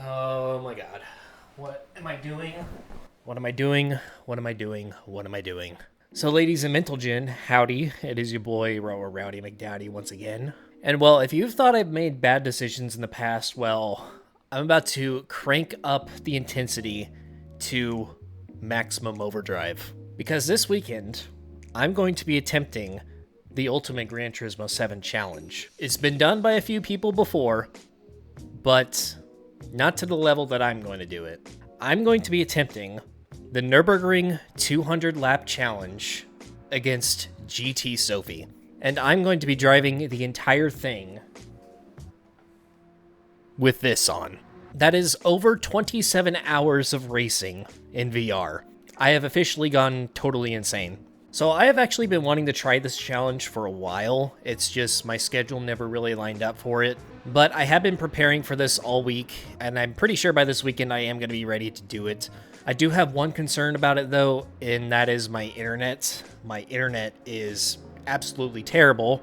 Oh my god. What am I doing? What am I doing? What am I doing? What am I doing? So, ladies and mental gin, howdy. It is your boy, Rower Rowdy McDowdy, once again. And well, if you've thought I've made bad decisions in the past, well, I'm about to crank up the intensity to maximum overdrive. Because this weekend, I'm going to be attempting the Ultimate Gran Turismo 7 Challenge. It's been done by a few people before, but not to the level that I'm going to do it. I'm going to be attempting the Nurburgring 200 lap challenge against GT Sophy. And I'm going to be driving the entire thing with this on. That is over 27 hours of racing in VR. I have officially gone totally insane. So I have actually been wanting to try this challenge for a while. It's just my schedule never really lined up for it. But I have been preparing for this all week, and I'm pretty sure by this weekend I am going to be ready to do it. I do have one concern about it though, and that is my internet. My internet is absolutely terrible,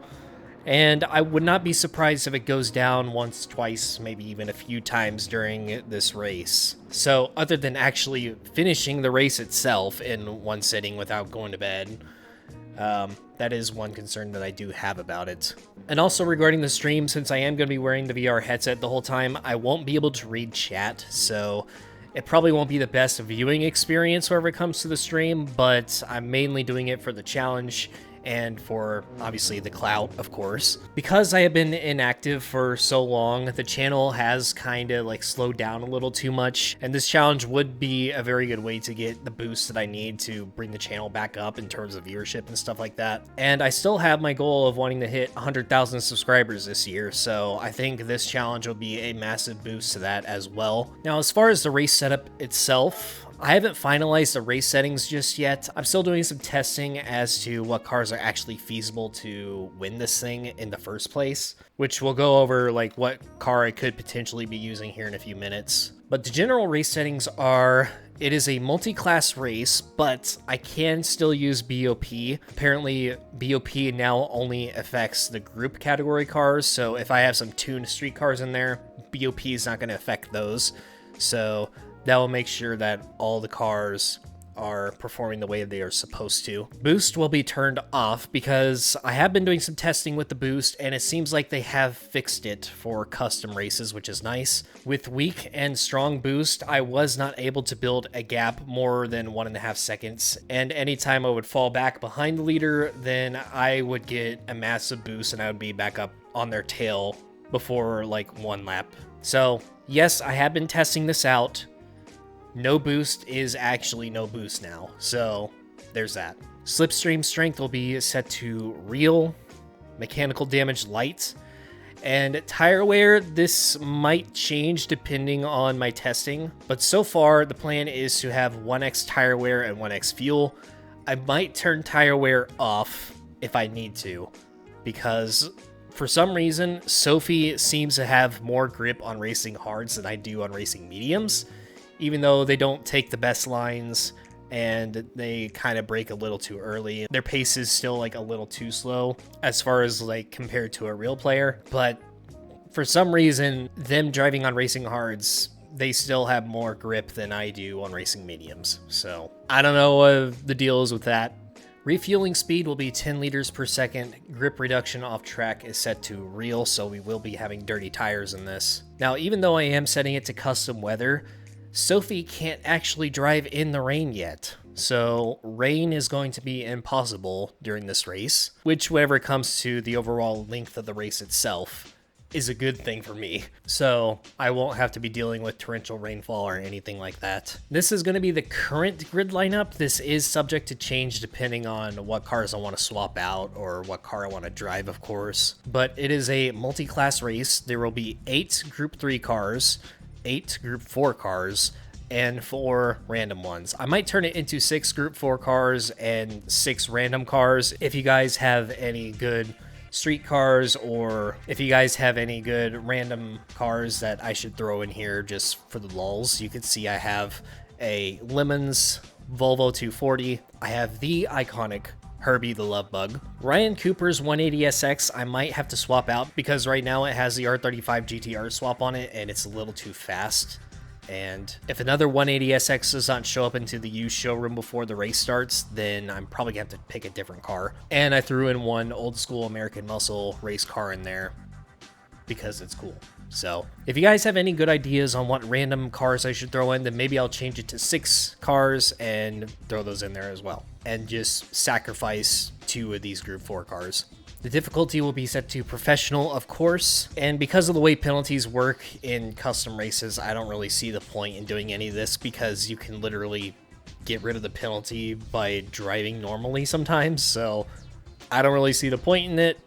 and I would not be surprised if it goes down once, twice, maybe even a few times during this race. So other than actually finishing the race itself in one sitting without going to bed, that is one concern that I do have about it. And also regarding the stream, since I am going to be wearing the VR headset the whole time, I won't be able to read chat, so it probably won't be the best viewing experience whenever it comes to the stream, but I'm mainly doing it for the challenge and for, obviously, the clout, of course. Because I have been inactive for so long, the channel has kind of like slowed down a little too much, and this challenge would be a very good way to get the boost that I need to bring the channel back up in terms of viewership and stuff like that. And I still have my goal of wanting to hit 100,000 subscribers this year, so I think this challenge will be a massive boost to that as well. Now, as far as the race setup itself, I haven't finalized the race settings just yet. I'm still doing some testing as to what cars are actually feasible to win this thing in the first place, which we'll go over like what car I could potentially be using here in a few minutes. But the general race settings are, it is a multi-class race, but I can still use BOP. Apparently, BOP now only affects the group category cars, so if I have some tuned street cars in there, BOP is not going to affect those. So that will make sure that all the cars are performing the way they are supposed to. Boost will be turned off because I have been doing some testing with the boost, and it seems like they have fixed it for custom races, which is nice. With weak and strong boost, I was not able to build a gap more than 1.5 seconds, and anytime I would fall back behind the leader, then I would get a massive boost and I would be back up on their tail before like one lap. So yes, I have been testing this out. No boost is actually no boost now, so there's that. Slipstream strength will be set to real, mechanical damage light, and tire wear, this might change depending on my testing, but so far the plan is to have 1x tire wear and 1x fuel. I might turn tire wear off if I need to, because for some reason, Sophy seems to have more grip on racing hards than I do on racing mediums. Even though they don't take the best lines and they kind of break a little too early. Their pace is still like a little too slow as far as like compared to a real player. But for some reason, them driving on racing hards, they still have more grip than I do on racing mediums. So I don't know what the deal is with that. Refueling speed will be 10 liters per second. Grip reduction off track is set to real, so we will be having dirty tires in this. Now, even though I am setting it to custom weather, Sophy can't actually drive in the rain yet, so rain is going to be impossible during this race, which whenever it comes to the overall length of the race itself is a good thing for me, so I won't have to be dealing with torrential rainfall or anything like that. This is going to be the current grid lineup. This is subject to change depending on what cars I want to swap out or what car I want to drive, of course, but it is a multi-class race. There will be 8 Group 3 cars, 8 Group 4 cars, and 4 random ones. I might turn it into 6 Group 4 cars and 6 random cars. If you guys have any good street cars, or if you guys have any good random cars that I should throw in here just for the lulz, you can see I have a Lemons Volvo 240. I have the iconic Herbie the Love Bug. Ryan Cooper's 180SX I might have to swap out because right now it has the R35 GTR swap on it and it's a little too fast. And if another 180SX does not show up into the used showroom before the race starts, then I'm probably gonna have to pick a different car. And I threw in one old school American Muscle race car in there because it's cool. So if you guys have any good ideas on what random cars I should throw in, then maybe I'll change it to 6 cars and throw those in there as well. And just sacrifice 2 of these Group 4 cars. The difficulty will be set to professional, of course, and because of the way penalties work in custom races, I don't really see the point in doing any of this because you can literally get rid of the penalty by driving normally sometimes, so I don't really see the point in it.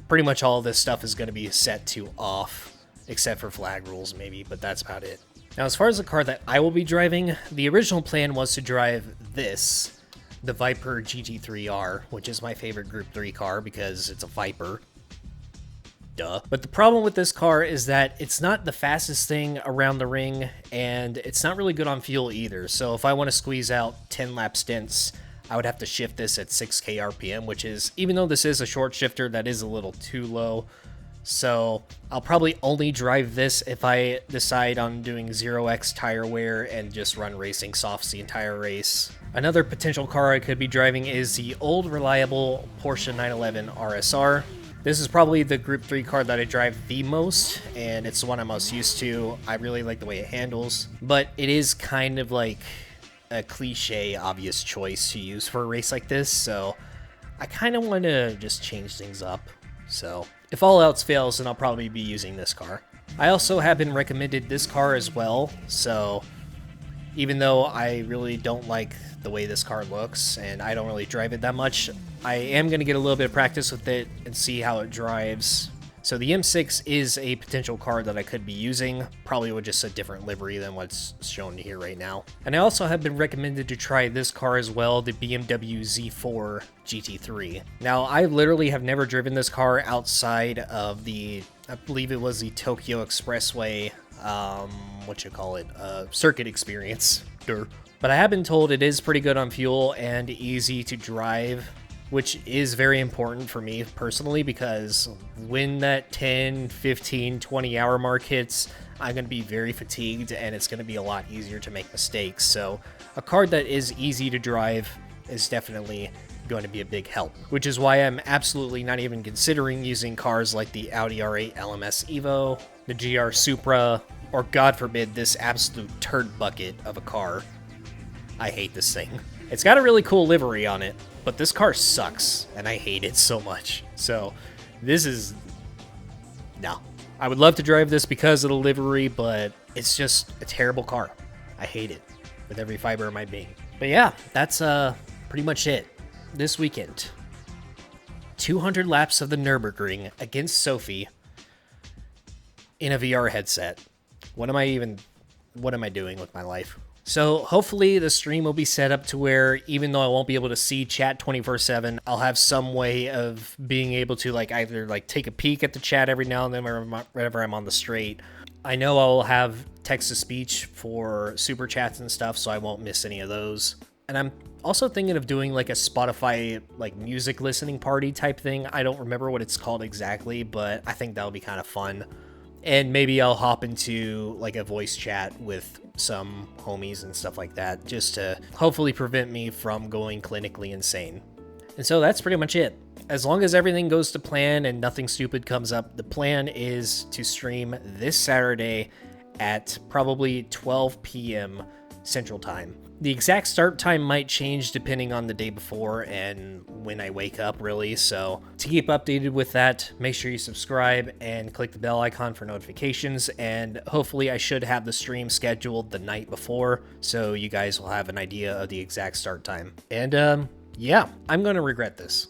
Pretty much all of this stuff is going to be set to off, except for flag rules maybe, but that's about it. Now, as far as the car that I will be driving, the original plan was to drive this, the Viper GT3R, which is my favorite Group 3 car because it's a Viper. Duh. But the problem with this car is that it's not the fastest thing around the ring, and it's not really good on fuel either. So if I want to squeeze out 10 lap stints, I would have to shift this at 6k RPM, which is, even though this is a short shifter, that is a little too low. So I'll probably only drive this if I decide on doing 0x tire wear and just run racing softs the entire race. Another potential car I could be driving is the old reliable Porsche 911 RSR. This is probably the Group 3 car that I drive the most, and it's the one I'm most used to. I really like the way it handles, but it is kind of like a cliche, obvious choice to use for a race like this, so I kind of want to just change things up. So if all else fails, then I'll probably be using this car. I also have been recommended this car as well, so even though I really don't like the way this car looks and I don't really drive it that much, I am going to get a little bit of practice with it and see how it drives. So the M6 is a potential car that I could be using, probably with just a different livery than what's shown here right now. And I also have been recommended to try this car as well, the BMW Z4 GT3. Now, I literally have never driven this car outside of the, I believe it was the Tokyo Expressway, circuit experience. But I have been told it is pretty good on fuel and easy to drive, which is very important for me personally, because when that 10, 15, 20 hour mark hits, I'm going to be very fatigued and it's going to be a lot easier to make mistakes. So a car that is easy to drive is definitely going to be a big help, which is why I'm absolutely not even considering using cars like the Audi R8 LMS Evo, the GR Supra, or God forbid, this absolute turd bucket of a car. I hate this thing. It's got a really cool livery on it, but this car sucks, and I hate it so much. So, this is... no. I would love to drive this because of the livery, but it's just a terrible car. I hate it with every fiber of my being. But yeah, that's pretty much it. This weekend, 200 laps of the Nurburgring against Sophy in a VR headset. What am I doing with my life? So hopefully the stream will be set up to where even though I won't be able to see chat 24/7, I'll have some way of being able to either take a peek at the chat every now and then whenever I'm on the straight. I know I'll have text-to-speech for super chats and stuff, so I won't miss any of those. And I'm also thinking of doing a Spotify music listening party type thing. I don't remember what it's called exactly, but I think that'll be kind of fun. And maybe I'll hop into a voice chat with some homies and stuff like that, just to hopefully prevent me from going clinically insane. And so that's pretty much it. As long as everything goes to plan and nothing stupid comes up, the plan is to stream this Saturday at probably 12 p.m. Central Time. The exact start time might change depending on the day before and when I wake up, really. So to keep updated with that, make sure you subscribe and click the bell icon for notifications. And hopefully I should have the stream scheduled the night before, so you guys will have an idea of the exact start time. And yeah, I'm going to regret this.